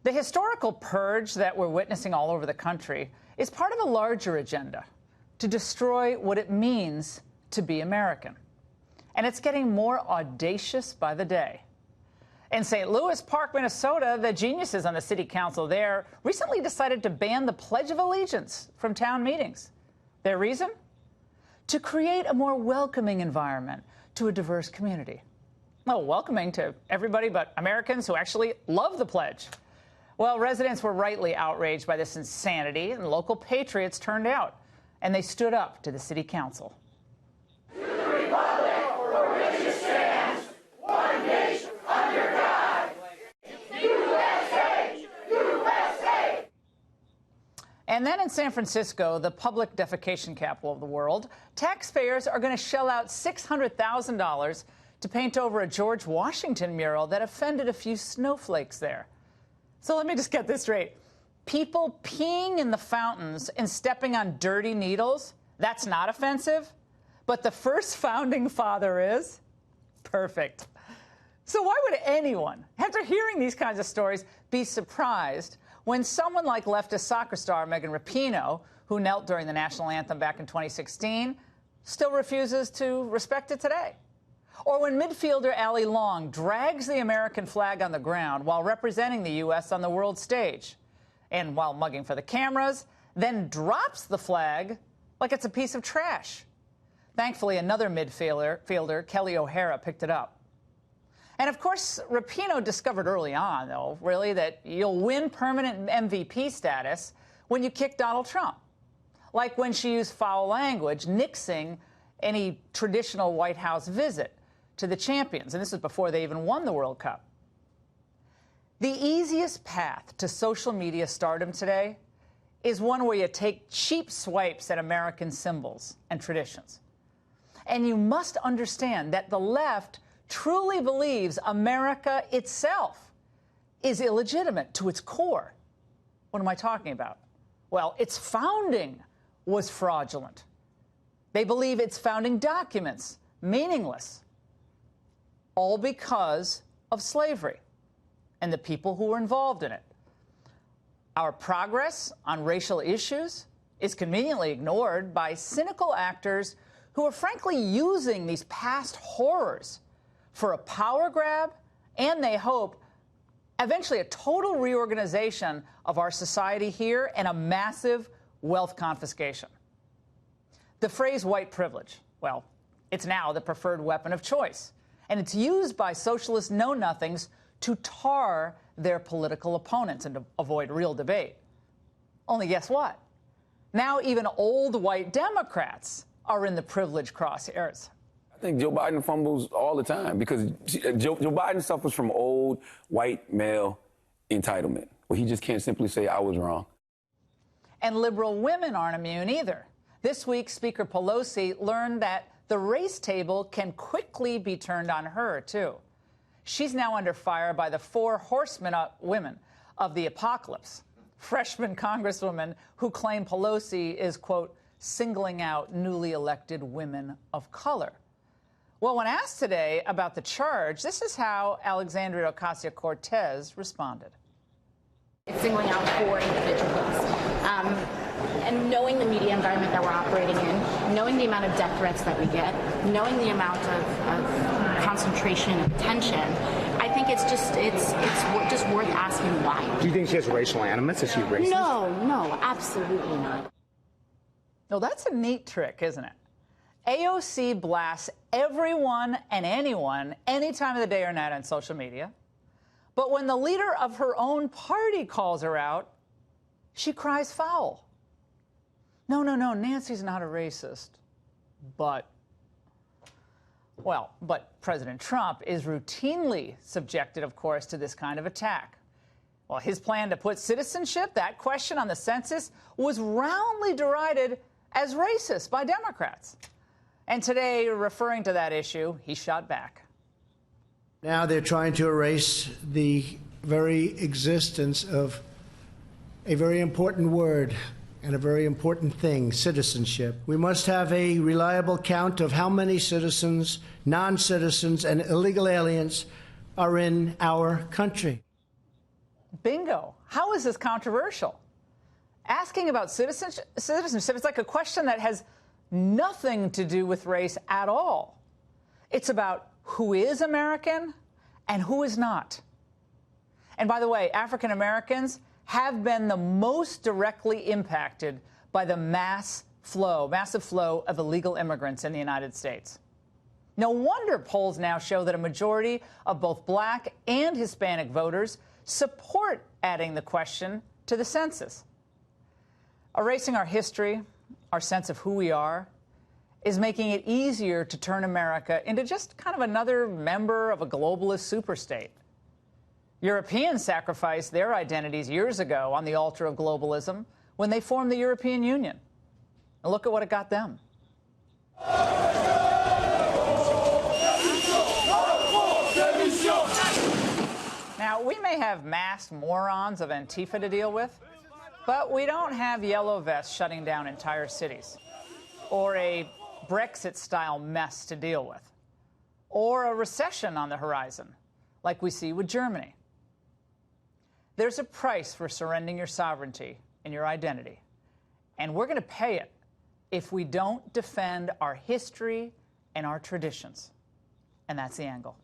The historical purge that we're witnessing all over the country is part of a larger agenda to destroy what it means to be American. And it's getting more audacious by the day. In St. Louis Park, Minnesota, the geniuses on the city council there recently decided to ban the Pledge of Allegiance from town meetings. Their reason? To create a more welcoming environment to a diverse community. Well, welcoming to everybody but Americans who actually love the pledge. Well, residents were rightly outraged by this insanity, and local patriots turned out, and they stood up to the city council. To the republic for which it stands, one nation under God, USA, USA. And then in San Francisco, the public defecation capital of the world, taxpayers are going to shell out $600,000 to paint over a George Washington mural that offended a few snowflakes there. So let me just get this straight. People peeing in the fountains and stepping on dirty needles, that's not offensive? But the first founding father is? Perfect. So why would anyone, after hearing these kinds of stories, be surprised when someone like leftist soccer star Megan Rapinoe, who knelt during the national anthem back in 2016, still refuses to respect it today? Or when midfielder Allie Long drags the American flag on the ground while representing the U.S. on the world stage, and while mugging for the cameras, then drops the flag like it's a piece of trash. Thankfully, another midfielder, Kelly O'Hara, picked it up. And of course, Rapinoe discovered early on, though, really, that you'll win permanent MVP status when you kick Donald Trump. Like when she used foul language, nixing any traditional White House visit to the champions. And this is before they even won the World Cup. The easiest path to social media stardom today is one where you take cheap swipes at American symbols and traditions. And you must understand that the left truly believes America itself is illegitimate to its core. What am I talking about? Well, its founding was fraudulent. They believe its founding documents meaningless, all because of slavery and the people who were involved in it. Our progress on racial issues is conveniently ignored by cynical actors who are frankly using these past horrors for a power grab and, they hope, eventually a total reorganization of our society here and a massive wealth confiscation. The phrase white privilege, well, it's now the preferred weapon of choice, and it's used by socialist know-nothings to tar their political opponents and to avoid real debate. Only guess what? Now even old white Democrats are in the privilege crosshairs. I think Joe Biden fumbles all the time because Joe Biden suffers from old white male entitlement, where he just can't simply say, I was wrong. And liberal women aren't immune either. This week, Speaker Pelosi learned that the race table can quickly be turned on her, too. She's now under fire by the four horsemen women of the apocalypse, freshman congresswomen who claim Pelosi is, quote, singling out newly elected women of color. Well, when asked today about the charge, this is how Alexandria Ocasio-Cortez responded. It's singling out four individuals. And knowing the media environment that we're operating in, knowing the amount of death threats that we get, knowing the amount of concentration of attention, I think it's just worth asking why. Do you think she has racial animus? Is she racist? No, absolutely not. No, that's a neat trick, isn't it? AOC blasts everyone and anyone any time of the day or night on social media. But when the leader of her own party calls her out, she cries foul. No, Nancy's not a racist. But President Trump is routinely subjected, of course, to this kind of attack. Well, his plan to put citizenship, that question on the census, was roundly derided as racist by Democrats. And today, referring to that issue, he shot back. Now they're trying to erase the very existence of a very important word and a very important thing, citizenship. We must have a reliable count of how many citizens, non-citizens, and illegal aliens are in our country. Bingo. How is this controversial? Asking about citizenship is like a question that has nothing to do with race at all. It's about who is American and who is not. And by the way, African Americans have been the most directly impacted by the massive flow of illegal immigrants in the United States. No wonder polls now show that a majority of both Black and Hispanic voters support adding the question to the census. Erasing our history, our sense of who we are, is making it easier to turn America into just kind of another member of a globalist superstate. Europeans sacrificed their identities years ago on the altar of globalism when they formed the European Union. And look at what it got them. Now, we may have masked morons of Antifa to deal with, but we don't have yellow vests shutting down entire cities, or a Brexit-style mess to deal with, or a recession on the horizon, like we see with Germany. There's a price for surrendering your sovereignty and your identity, and we're going to pay it if we don't defend our history and our traditions. And that's the angle.